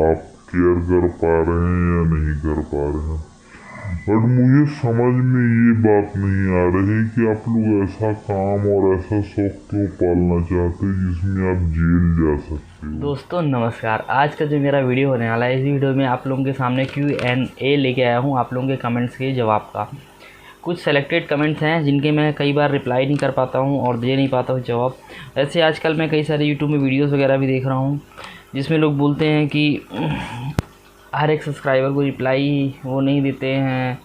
आप केयर कर पा रहे हैं या नहीं कर पा रहे हैं। बट मुझे समझ में ये बात नहीं आ रही कि आप लोग ऐसा काम और ऐसा शौक क्यों पालना चाहते हैं जिसमें आप जेल जा सकते हो। दोस्तों नमस्कार। आज का जो मेरा वीडियो होने वाला है, इस वीडियो में आप लोगों के सामने Q&A लेके आया हूँ आप लोगों के कमेंट्स के जवाब का। कुछ सेलेक्टेड कमेंट्स हैं जिनके मैं कई बार रिप्लाई नहीं कर पाता हूँ और दे नहीं पाता हूँ जवाब। वैसे आजकल मैं कई सारे यूट्यूब में वीडियोस वगैरह भी देख रहा हूँ जिसमें लोग बोलते हैं कि हर एक सब्सक्राइबर को रिप्लाई वो नहीं देते हैं,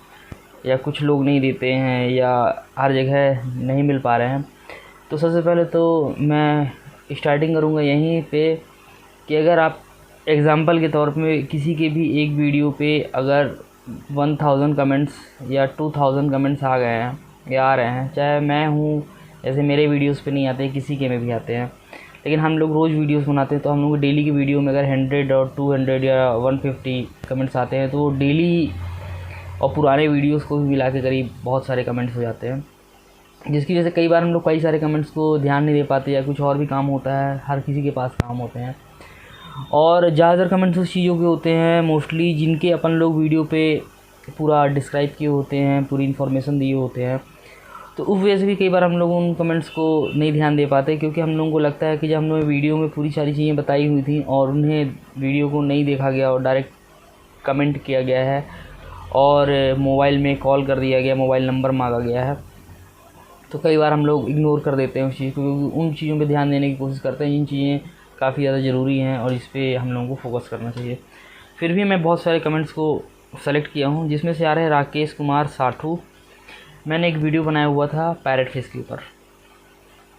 या कुछ लोग नहीं देते हैं, या हर जगह नहीं मिल पा रहे हैं। तो सबसे पहले तो मैं स्टार्टिंग करूँगा यहीं पे कि अगर आप एग्ज़ाम्पल के तौर पे किसी के भी एक वीडियो पे अगर 1000 कमेंट्स या 2000 कमेंट्स आ गए हैं या आ रहे हैं, चाहे मैं हूँ, जैसे मेरे वीडियोस पे नहीं आते, किसी के में भी आते हैं, लेकिन हम लोग रोज़ वीडियोस बनाते हैं तो हम लोग डेली की वीडियो में अगर 100 और 200 या 150 कमेंट्स आते हैं तो डेली और पुराने वीडियोस को भी मिला के करीब बहुत सारे कमेंट्स हो जाते हैं, जिसकी वजह से कई बार हम लोग कई सारे कमेंट्स को ध्यान नहीं दे पाते या कुछ और भी काम होता है। हर किसी के पास काम होते हैं और ज़्यादातर कमेंट्स उस चीज़ों के होते हैं मोस्टली जिनके अपन लोग वीडियो पे पूरा डिस्क्राइब किए होते हैं, पूरी इन्फॉर्मेशन दिए होते हैं। तो उस वजह से भी कई बार हम लोग उन कमेंट्स को नहीं ध्यान दे पाते, क्योंकि हम लोगों को लगता है कि जब हमने वीडियो में पूरी सारी चीज़ें बताई हुई थी और उन्हें वीडियो को नहीं देखा गया और डायरेक्ट कमेंट किया गया है और मोबाइल में कॉल कर दिया गया, मोबाइल नंबर मांगा गया है, तो कई बार हम लोग इग्नोर कर देते हैं उस चीज़ को, क्योंकि उन चीज़ों पे ध्यान देने की कोशिश करते हैं जिन चीज़ें काफ़ी ज़्यादा ज़रूरी हैं और इस पे हम लोगों को फोकस करना चाहिए। फिर भी मैं बहुत सारे कमेंट्स को सेलेक्ट किया हूँ, जिसमें से आ रहे हैं राकेश कुमार साठू। मैंने एक वीडियो बनाया हुआ था पैरेट फिश के ऊपर,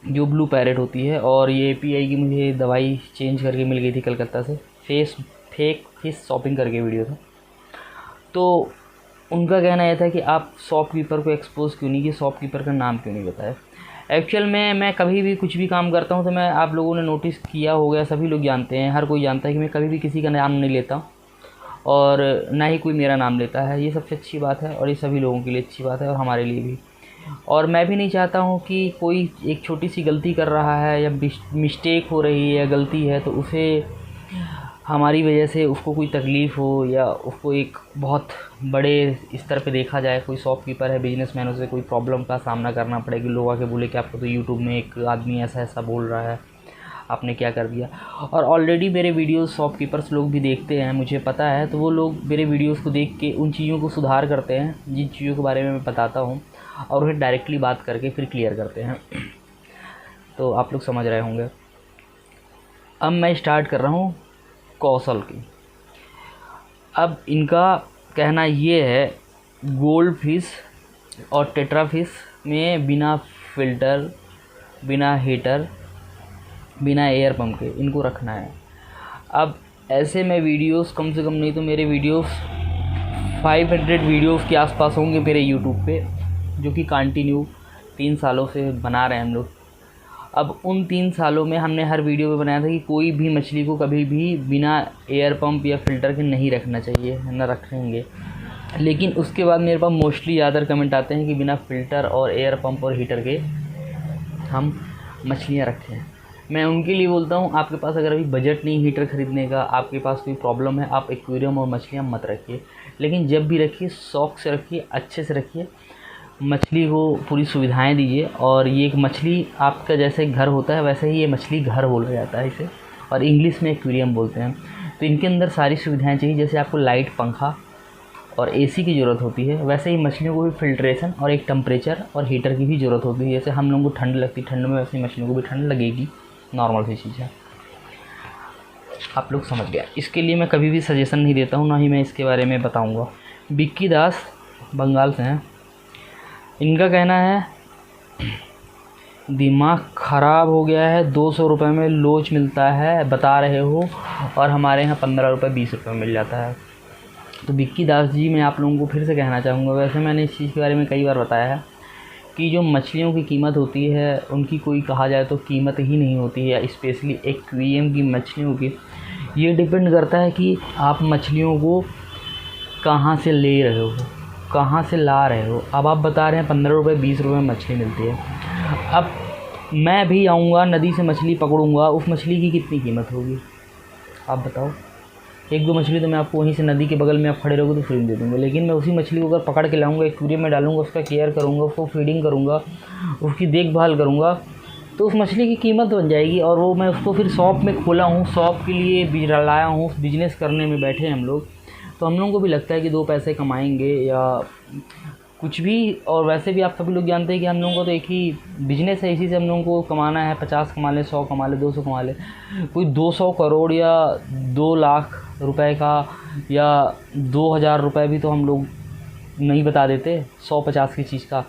जो ब्लू पैरेट होती है, और ये API की मुझे दवाई चेंज करके मिल गई थी कलकत्ता से। फेक फिश शॉपिंग करके वीडियो था। तो उनका कहना यह था कि आप शॉपकीपर को एक्सपोज क्यों नहीं किए, शॉपकीपर का नाम क्यों नहीं बताया। एक्चुअल में मैं कभी भी कुछ भी काम करता हूँ तो मैं, आप लोगों ने नोटिस किया होगा, सभी लोग जानते हैं, हर कोई जानता है कि मैं कभी भी किसी का नाम नहीं लेता और ना ही कोई मेरा नाम लेता है। ये सबसे अच्छी बात है और ये सभी लोगों के लिए अच्छी बात है और हमारे लिए भी। और मैं भी नहीं चाहता हूँ कि कोई एक छोटी सी गलती कर रहा है या मिस्टेक हो रही है या गलती है तो उसे हमारी वजह से उसको कोई तकलीफ़ हो या उसको एक बहुत बड़े स्तर पे देखा जाए। कोई शॉपकीपर है, बिजनेसमैन, उसे कोई प्रॉब्लम का सामना करना पड़े कि लोग आके बोले कि आपको तो यूट्यूब में एक आदमी ऐसा ऐसा बोल रहा है, आपने क्या कर दिया। और ऑलरेडी मेरे वीडियोस शॉपकीपर्स लोग भी देखते हैं, मुझे पता है, तो वो लोग मेरे वीडियोस को देख के उन चीज़ों को सुधार करते हैं जिन चीज़ों के बारे में मैं बताता हूँ, और उन्हें डायरेक्टली बात करके फिर क्लियर करते हैं। तो आप लोग समझ रहे होंगे। अब मैं स्टार्ट कर रहा हूँ कौशल की। अब इनका कहना ये है, गोल्ड फिश और टेट्रा फिश में बिना फ़िल्टर, बिना हीटर, बिना एयर पंप के इनको रखना है। अब ऐसे में वीडियोस कम से कम नहीं तो मेरे वीडियोस 500 वीडियोस के आसपास होंगे मेरे यूट्यूब पे, जो कि कंटिन्यू 3 सालों से बना रहे हैं हम लोग। अब उन 3 सालों में हमने हर वीडियो में बनाया था कि कोई भी मछली को कभी भी बिना एयर पंप या फ़िल्टर के नहीं रखना चाहिए, न रखेंगे। लेकिन उसके बाद मेरे पास मोस्टली ज़्यादातर कमेंट आते हैं कि बिना फ़िल्टर और एयर पंप और हीटर के हम मछलियाँ रखें। मैं उनके लिए बोलता हूँ, आपके पास अगर अभी बजट नहीं हीटर ख़रीदने का, आपके पास कोई प्रॉब्लम है, आप एक्वेरियम और मछलियाँ मत रखिए। लेकिन जब भी रखिए शौक़ से रखिए, अच्छे से रखिए, मछली को पूरी सुविधाएं दीजिए। और ये एक मछली आपका जैसे घर होता है वैसे ही ये मछली घर बोला जाता है इसे, और इंग्लिश में एक्वेरियम बोलते हैं। तो इनके अंदर सारी सुविधाएं चाहिए, जैसे आपको लाइट, पंखा और AC की ज़रूरत होती है, वैसे ही मछलियों को भी फ़िल्ट्रेशन और एक टेम्परेचर और हीटर की भी ज़रूरत होती है। जैसे हम लोगों को ठंड लगती है, ठंड में वैसे मछलियों को भी ठंड लगेगी, नॉर्मल सी चीज़ है। आप लोग समझ गए। इसके लिए मैं कभी भी सजेशन नहीं देता हूँ, ना ही मैं इसके बारे में बताऊँगा। बिक्की दास बंगाल से हैं। इनका कहना है, दिमाग ख़राब हो गया है, 200 रुपये में लोच मिलता है बता रहे हो, और हमारे यहाँ 15 रुपये 20 रुपये मिल जाता है। तो बिक्की दास जी, मैं आप लोगों को फिर से कहना चाहूँगा, वैसे मैंने इस चीज़ के बारे में कई बार बताया है कि जो मछलियों की कीमत होती है उनकी कोई कहा जाए तो कीमत ही नहीं होती है, स्पेशली एक्वेरियम की मछलियों की। ये डिपेंड करता है कि आप मछलियों को कहाँ से ले रहे हो, कहाँ से ला रहे हो। अब आप बता रहे हैं 15 रुपये 20 रुपये में मछली मिलती है। अब मैं भी आऊँगा नदी से मछली पकड़ूँगा, उस मछली की कितनी कीमत होगी आप बताओ। एक दो मछली तो मैं आपको वहीं से नदी के बगल में आप खड़े रहोगे तो फ्री में दे दूँगा, लेकिन मैं उसी मछली को अगर पकड़ के लाऊंगा, एक्वेरियम में डालूंगा, उसका केयर करूँगा, उसको फीडिंग करूँगा, उसकी देखभाल करूँगा, तो उस मछली की कीमत बन जाएगी। और वो मैं उसको फिर शॉप में खोला हूँ, शॉप के लिए लाया हूँ, बिजनेस करने में बैठे हैं हम लोग, तो हम लोगों को भी लगता है कि 2 पैसे कमाएंगे या कुछ भी। और वैसे भी आप सभी लोग जानते हैं कि हम लोगों को तो एक ही बिजनेस है, इसी से हम लोगों को कमाना है। 50 कमा ले, 100 कमा ले, 200 कमा ले, कोई 200 करोड़ या 2 लाख रुपए का या 2000 रुपये भी तो हम लोग नहीं बता देते 100-50 की चीज़ का।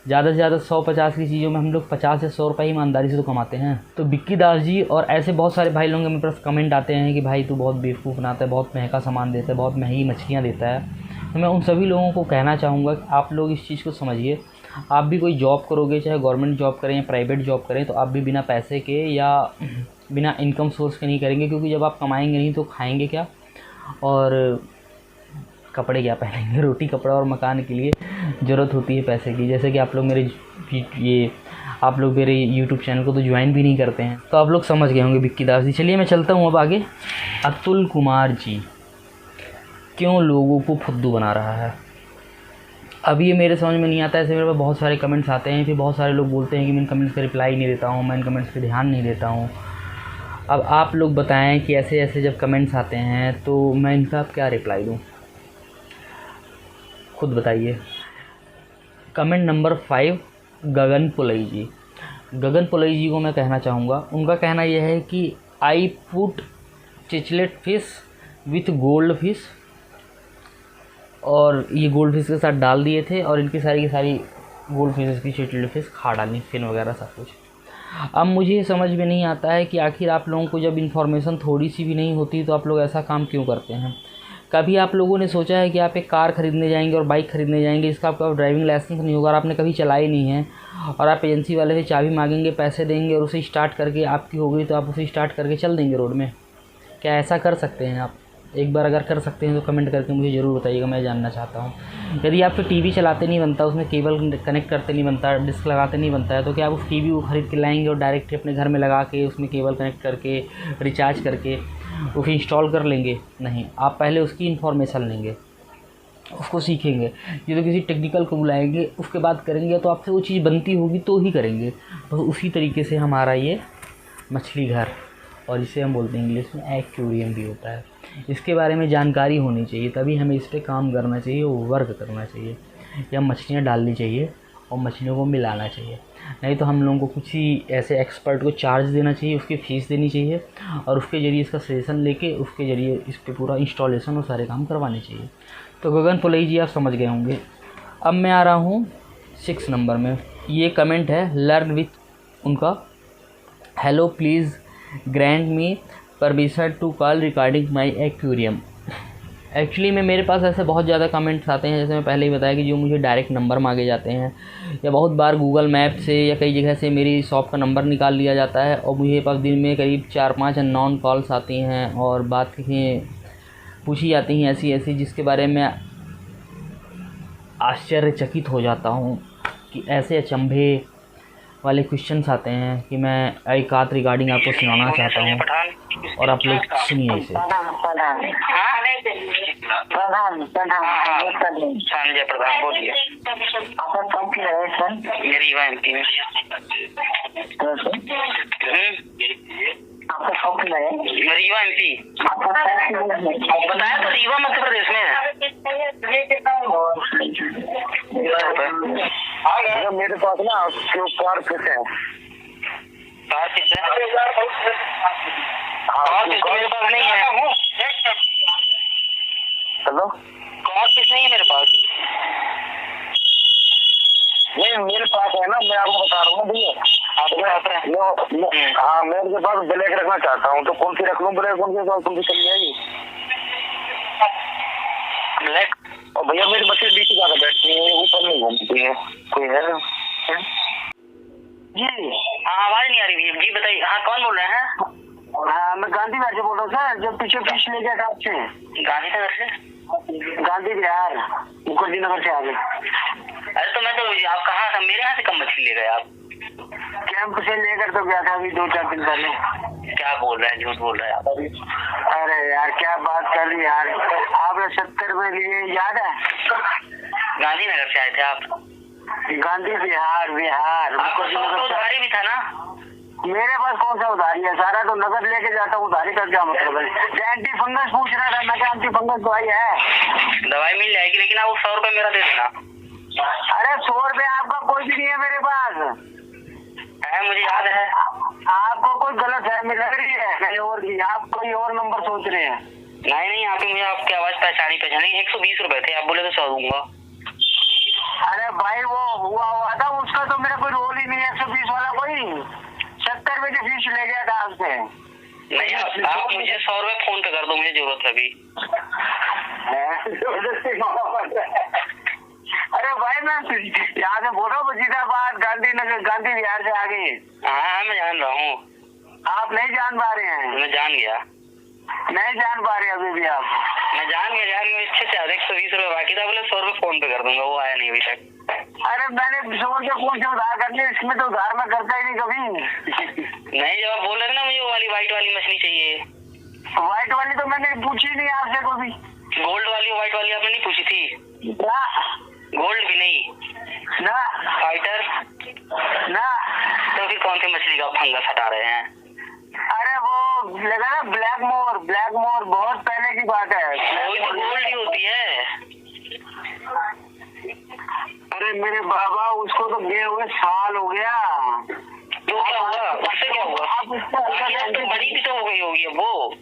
ज़्यादा से ज़्यादा 100-50 की चीज़ों में हम लोग 50 या 100 रुपये ही ईमानदारी से तो कमाते हैं। तो बिक्की दास जी और ऐसे बहुत सारे भाई लोग मेरे पास कमेंट आते हैं कि भाई तू बहुत बेवकूफ़ बनाता है, बहुत महंगा सामान देता है, बहुत महंगी मछलियाँ देता है। तो मैं उन सभी लोगों को कहना चाहूँगा कि आप लोग इस चीज़ को समझिए। आप भी कोई जॉब करोगे, चाहे गवर्नमेंट जॉब करें या प्राइवेट जॉब करें, तो आप भी बिना पैसे के या बिना इनकम सोर्स के नहीं करेंगे, क्योंकि जब आप कमाएंगे नहीं तो खाएंगे क्या और कपड़े क्या पहनेंगे। रोटी कपड़ा और मकान के लिए ज़रूरत होती है पैसे की। जैसे कि आप लोग मेरे यूट्यूब चैनल को तो ज्वाइन भी नहीं करते हैं, तो आप लोग समझ गए होंगे बिक्की दास जी। चलिए मैं चलता हूँ अब आगे। अतुल कुमार जी क्यों लोगों को फुद्दू बना रहा है, अब ये मेरे समझ में नहीं आता है। ऐसे मेरे पास बहुत सारे कमेंट्स आते हैं, फिर बहुत सारे लोग बोलते हैं कि मैं इन कमेंट्स का रिप्लाई नहीं देता हूँ, मैं इन कमेंट्स पे ध्यान नहीं देता हूँ। अब आप लोग बताएं कि ऐसे ऐसे जब कमेंट्स आते हैं तो मैं इनका अब क्या रिप्लाई दूँ, खुद बताइए। कमेंट नंबर 5 गगन पुलई जी। गगन पुलई जी को मैं कहना चाहूँगा, उनका कहना यह है कि I put cichlid fish with gold fish, और ये गोल्ड फिश के साथ डाल दिए थे और इनकी सारी की सारी गोल्ड फिश की चिचलेट फिश खा डाली, फिन वगैरह सब कुछ। अब मुझे समझ में नहीं आता है कि आखिर आप लोगों को जब इन्फॉर्मेशन थोड़ी सी भी नहीं होती तो आप लोग ऐसा काम क्यों करते हैं। कभी आप लोगों ने सोचा है कि आप एक कार ख़रीदने जाएंगे और बाइक ख़रीदने जाएंगे, इसका आपका ड्राइविंग लाइसेंस नहीं होगा और आपने कभी चलाई नहीं है, और आप एजेंसी वाले से चाबी मांगेंगे, पैसे देंगे और उसे स्टार्ट करके आपकी हो गई तो आप उसे स्टार्ट करके चल देंगे रोड में। क्या ऐसा कर सकते हैं आप? एक बार अगर कर सकते हैं तो कमेंट करके मुझे ज़रूर बताइएगा, मैं जानना चाहता हूँ। यदि आपको टीवी चलाते नहीं बनता, उसमें केबल कनेक्ट करते नहीं बनता, डिस्क लगाते नहीं बनता है, तो क्या आप उस टीवी को ख़रीद के लाएंगे और डायरेक्ट अपने घर में लगा के उसमें केबल कनेक्ट करके रिचार्ज करके उसे इंस्टॉल कर लेंगे? नहीं, आप पहले उसकी इन्फॉर्मेशन लेंगे, उसको सीखेंगे। ये तो किसी टेक्निकल को बुलाएंगे, उसके बाद करेंगे, तो आपसे वो चीज़ बनती होगी तो ही करेंगे। तो उसी तरीके से हमारा ये मछली घर, और इसे हम बोलते हैं इंग्लिश में एक्वेरियम भी होता है, इसके बारे में जानकारी होनी चाहिए, तभी हमें इस पर काम करना चाहिए, वर्क करना चाहिए, या मछलियाँ डालनी चाहिए और मछलियों को मिलाना चाहिए। नहीं तो हम लोगों को कुछ ही ऐसे एक्सपर्ट को चार्ज देना चाहिए, उसकी फ़ीस देनी चाहिए और उसके ज़रिए इसका सजेशन लेके उसके ज़रिए इस पर पूरा इंस्टॉलेशन और सारे काम करवाने चाहिए। तो गगन पुलई जी आप समझ गए होंगे। अब मैं आ रहा हूँ 6 नंबर में। ये कमेंट है लर्न विथ उनका, hello please grant me permission to call regarding my aquarium. Actually में मेरे पास ऐसे बहुत ज़्यादा कमेंट्स आते हैं, जैसे मैं पहले ही बताया कि जो मुझे डायरेक्ट नंबर मांगे जाते हैं, या बहुत बार गूगल मैप से या कई जगह से मेरी शॉप का नंबर निकाल लिया जाता है और मुझे पास दिन में करीब 4-5 अननोन कॉल्स आती हैं और बातें पूछी जाती हैं ऐसी ऐसी, जिसके बारे में आश्चर्यचकित हो जाता हूँ कि ऐसे अचंभे वाले क्वेश्चंस आते हैं कि मैं एक आध रिगार्डिंग आपको सुनाना चाहता हूँ और आप लोग सुनिए इसे। संजय प्रधान बोलिए। आपका कब की है सर? मेरी MP में। आपका शॉप किधर है? रीवा MP। बताया तो रीवा मध्य प्रदेश में है। मेरे पास ना कार फिश है। कार फिश है? कार फिश मेरे पास नहीं है। हेलो, कार फिश नहीं है मेरे पास। नहीं मेरे पास है ना, मैं आपको बता रहा हूँ भैया। हाँ मेरे पास ब्लैक रखना चाहता हूँ, तो कौन सी रख लूँ? ब्लैक कौन सी चल जाएगी? ब्लैक। और भैया मेरी बच्चे बीच ज्यादा बैठती है, ऊपर नहीं घूमती है। कोई है जी? हाँ आवाज नहीं आ रही जी, बताइए। हाँ कौन बोल रहे हैं? हाँ मैं गांधीनगर से बोल रहा हूँ सर, जो पीछे फिश ले गया आपसे। गांधीनगर से? गांधी बिहार मुखर्जी नगर से आगे। अरे तो मैं तो, आप कहाँ, मेरे यहाँ से कम मछली ले गए आप? कैंप से लेकर तो गया था अभी 2-4 दिन पहले। क्या बोल रहे हैं, झूठ बोल रहे हैं। अरे यार क्या बात कर रही यार, आपने 70 में लिए, याद है? गांधीनगर से आए थे आप? गांधी बिहार उधारी भी था ना? मेरे पास कौन सा उधारी है, सारा तो नकद लेके जाता हूँ, उधारी का क्या मतलब है? एंटी फंगस पूछ रहा था मैं, क्या एंटी फंगस दवाई है? दवाई मिल जाएगी, लेकिन आप 100 रुपए मेरा दे देना। अरे 100 रुपए आपका कोई भी नहीं है मेरे पास है, मुझे याद है। आपको कोई गलत फहमी लग रही है कहीं और की, आप कोई और नंबर सोच रहे हैं। नहीं आप मुझे आपकी आवाज पहचानी 120 रुपए थे, आप बोले तो 100 दूंगा। अरे भाई वो हुआ था, उसका तो मेरा कोई रोल ही नहीं है। 120 वाला कोई 70 रुपए की फीस ले गया था आपसे। नहीं आप मुझे 100 रुपए फोन पे कर दो, मुझे जरूरत है अभी। अरे भाई मैं यहाँ से बोल रहा हूँ, मुजीदाबाद गांधीनगर गांधी विहार से आगे। हाँ मैं जान रहा हूँ। आप नहीं जान पा रहे हैं? मैं जान गया। नहीं जान पा रहे अभी भी आप? मैं जान गया अच्छे से। 120 रुपए बाकी था, बोले 100 रुपए फोन पे कर दूंगा, वो आया नहीं अभी तक। अरे मैंने 100 रुपए कौन से उधार कर लिया, इसमें तो उधार मैं करता ही नहीं कभी। नहीं जब आप बोल रहे ना मुझे वो वाली व्हाइट वाली मछली चाहिए। व्हाइट वाली तो मैंने पूछी नहीं आपसे कभी। गोल्ड वाली व्हाइट वाली आपने नहीं पूछी थी ना? गोल्ड भी नहीं ना? फाइटर ना? तो फिर कौन सी मछली का फंगस हटा रहे हैं? अरे वो लगा ना ब्लैक मोर बहुत पहले की बात है। वही तो गोल्ड ही होती है। अरे मेरे बाबा उसको तो गए हुए साल हो गया। तो क्या हुआ, उससे क्या हुआ? आप उसको बड़ी भी तो हो गई होगी अब वो।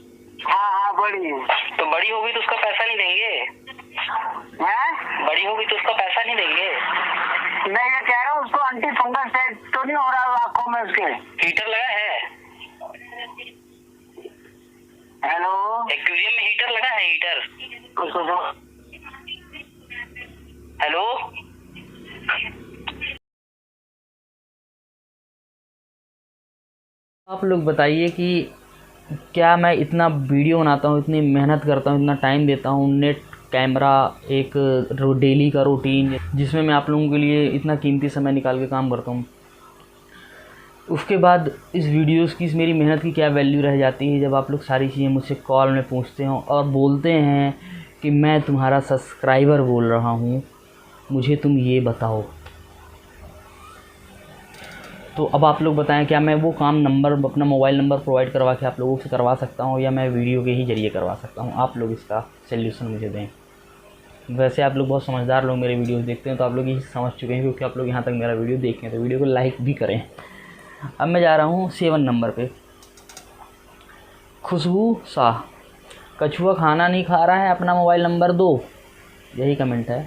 हाँ बड़ी। तो बड़ी होगी तो उसका पैसा नहीं देंगे? हैं? बड़ी होगी तो उसका पैसा नहीं देंगे? मैं ये कह रहा हूँ उसको एंटी फंगस टाइप तो नहीं हो रहा आंखों में उसके? हीटर लगा है? हेलो, एक्वेरियम में हीटर लगा है? हीटर उसको हेलो। आप लोग बताइए कि क्या मैं इतना वीडियो बनाता हूँ, इतनी मेहनत करता हूँ, इतना टाइम देता हूँ, नेट कैमरा एक डेली का रूटीन जिसमें मैं आप लोगों के लिए इतना कीमती समय निकाल के काम करता हूँ, उसके बाद इस वीडियोस की, इस मेरी मेहनत की क्या वैल्यू रह जाती है जब आप लोग सारी चीज़ें मुझसे कॉल में पूछते हो और बोलते हैं कि मैं तुम्हारा सब्सक्राइबर बोल रहा हूँ, मुझे तुम ये बताओ। तो अब आप लोग बताएं, क्या मैं वो काम नंबर, अपना मोबाइल नंबर प्रोवाइड करवा के आप लोगों से करवा सकता हूँ या मैं वीडियो के ही ज़रिए करवा सकता हूँ? आप लोग इसका सल्यूशन मुझे दें। वैसे आप लोग बहुत समझदार लोग मेरे वीडियोस देखते हैं, तो आप लोग ये समझ चुके हैं क्योंकि आप लोग यहाँ तक मेरा वीडियो देखें, तो वीडियो को लाइक भी करें। अब मैं जा रहा हूँ 7 नंबर पे। खुशबू शाह, कछुआ खाना नहीं खा रहा है, अपना मोबाइल नंबर दो, यही कमेंट है।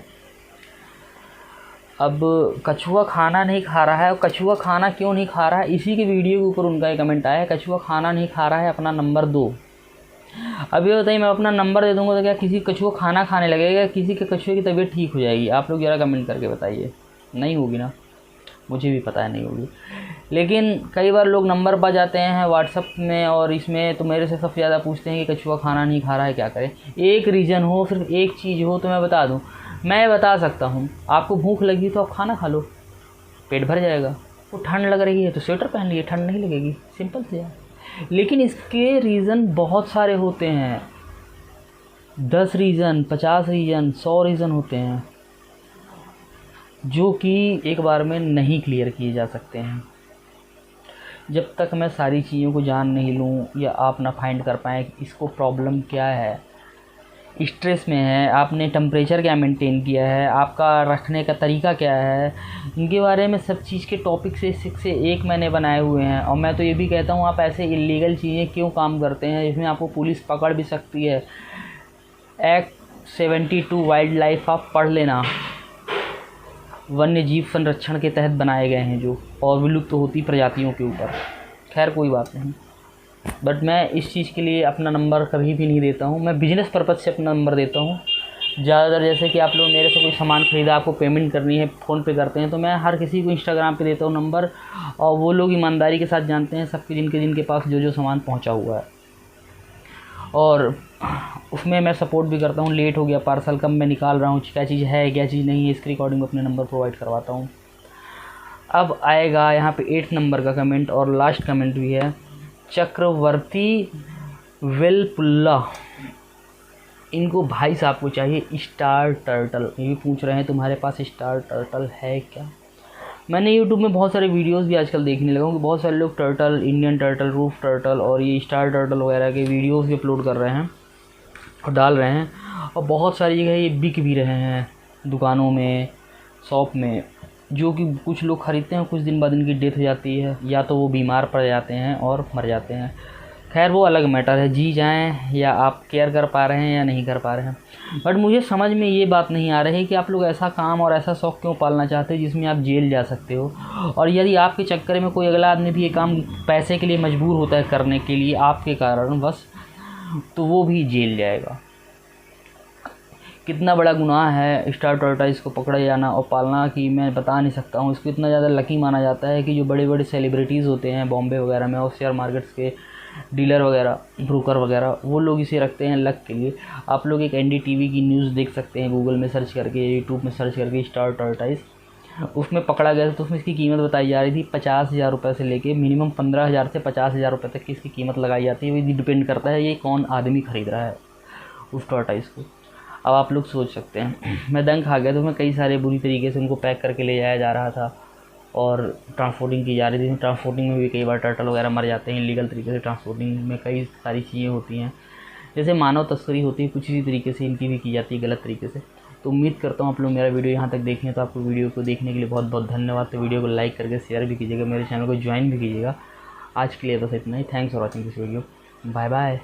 अब कछुआ खाना नहीं खा रहा है, और कछुआ खाना क्यों नहीं खा रहा है, इसी के वीडियो के ऊपर उनका एक कमेंट आया है, कछुआ खाना नहीं खा रहा है, अपना नंबर दो। अब ये बताइए, मैं अपना नंबर दे दूंगा तो क्या किसी कछुआ खाना खाने लगेगा, किसी के कछुए की तबीयत ठीक हो जाएगी? आप लोग ज़रा कमेंट करके बताइए। नहीं होगी ना, मुझे भी पता है नहीं होगी। लेकिन कई बार लोग नंबर पा जाते हैं व्हाट्सअप में और इसमें, तो मेरे से सबसे ज़्यादा पूछते हैं कि कछुआ खाना नहीं खा रहा है, क्या करें? एक रीज़न हो, सिर्फ एक चीज़ हो तो मैं बता दूं, मैं बता सकता हूं, आपको भूख लगी तो आप खाना खा लो, पेट भर जाएगा। वो ठंड लग रही है तो स्वेटर पहन लिए, ठंड नहीं लगेगी, सिंपल से है। लेकिन इसके रीज़न बहुत सारे होते हैं, 10 रीज़न, 50 रीज़न, 100 रीज़न होते हैं जो कि एक बार में नहीं क्लियर किए जा सकते हैं। जब तक मैं सारी चीज़ों को जान नहीं लूँ या आप ना फाइंड कर पाएँ कि इसको प्रॉब्लम क्या है, स्ट्रेस में है, आपने टेम्परेचर क्या मेंटेन किया है, आपका रखने का तरीका क्या है, इनके बारे में सब चीज़ के टॉपिक से एक मैंने बनाए हुए हैं। और मैं तो ये भी कहता हूँ, आप ऐसे इलीगल चीज़ें क्यों काम करते हैं जिसमें आपको पुलिस पकड़ भी सकती है। एक्ट 72 वाइल्ड लाइफ आप पढ़ लेना, वन्य जीव संरक्षण के तहत बनाए गए हैं जो, और विलुप्त होती प्रजातियों के ऊपर। खैर कोई बात नहीं, बट मैं इस चीज़ के लिए अपना नंबर कभी भी नहीं देता हूँ, मैं बिज़नेस पर्पज़ से अपना नंबर देता हूँ ज़्यादातर। जैसे कि आप लोग मेरे से कोई सामान ख़रीदा, आपको पेमेंट करनी है, फ़ोन पे करते हैं, तो मैं हर किसी को इंस्टाग्राम पे देता हूँ नंबर, और वो लोग ईमानदारी के साथ जानते हैं सबके, जिनके पास जो सामान पहुँचा हुआ है, और उसमें मैं सपोर्ट भी करता हूँ। लेट हो गया पार्सल, कब मैं निकाल रहा हूँ, क्या चीज़ है क्या चीज़ नहीं है, इसकी रिकॉर्डिंग अपने नंबर प्रोवाइड करवाता हूँ। अब आएगा यहाँ पे 8 नंबर का कमेंट, और लास्ट कमेंट भी है। चक्रवर्ती वेलपुल्ला, इनको भाई साहब को चाहिए स्टार टर्टल। ये भी पूछ रहे हैं तुम्हारे पास स्टार टर्टल है क्या। मैंने यूट्यूब में बहुत सारे वीडियोस भी आजकल देखने लगा हूँ कि बहुत सारे लोग turtle, Indian turtle, roof turtle और ये स्टार टर्टल वगैरह के वीडियोस भी अपलोड कर रहे हैं और डाल रहे हैं, और बहुत सारी जगह ये बिक भी रहे हैं दुकानों में, शॉप में, जो कि कुछ लोग ख़रीदते हैं, कुछ दिन बाद इनकी डेथ हो जाती है या तो वो बीमार पड़ जाते हैं और मर जाते हैं। खैर वो अलग मैटर है, जी जाएं या आप केयर कर पा रहे हैं या नहीं कर पा रहे हैं। बट मुझे समझ में ये बात नहीं आ रही कि आप लोग ऐसा काम और ऐसा शौक़ क्यों पालना चाहते हैं जिसमें आप जेल जा सकते हो, और यदि आपके चक्कर में कोई अगला आदमी भी ये काम पैसे के लिए मजबूर होता है करने के लिए आपके कारण बस, तो वो भी जेल जाएगा। कितना बड़ा गुनाह है स्टार टर्टल्स को पकड़ा जाना और पालना कि मैं बता नहीं सकता हूँ। इसको इतना ज़्यादा लकी माना जाता है कि जो बड़े बड़े सेलिब्रिटीज़ होते हैं बॉम्बे वगैरह में और शेयर मार्केट्स के डीलर वगैरह, ब्रोकर वगैरह, वो लोग इसे रखते हैं लक के लिए। आप लोग एक NDTV की न्यूज़ देख सकते हैं गूगल में सर्च करके, यूट्यूब में सर्च करके स्टार टर्टल्स, उसमें पकड़ा गया था तो उसमें इसकी कीमत बताई जा रही थी 50,000 रुपये से लेके मिनिमम 15,000 से 50,000 रुपये तक की इसकी कीमत लगाई जाती है। ये डिपेंड करता है ये कौन आदमी ख़रीद रहा है उस टर्टल्स को। अब आप लोग सोच सकते हैं, मैं दंग खा गया। तो मैं कई सारे बुरी तरीके से उनको पैक करके ले जाया जा रहा था और ट्रांसपोर्टिंग की जा रही थी। ट्रांसपोर्टिंग में भी कई बार टर्टल वगैरह मर जाते हैं इलीगल तरीके से। ट्रांसपोर्टिंग में कई सारी चीज़ें होती हैं, जैसे मानव तस्करी होती है, कुछ इसी तरीके से इनकी भी की जाती है गलत तरीके से। तो उम्मीद करता हूँ आप लोग मेरा वीडियो यहाँ तक देखें। तो आपको वीडियो को देखने के लिए बहुत बहुत धन्यवाद। तो वीडियो को लाइक करके शेयर भी कीजिएगा, मेरे चैनल को ज्वाइन भी कीजिएगा। आज के लिए बस इतना ही। Thanks for watching this video. Bye bye.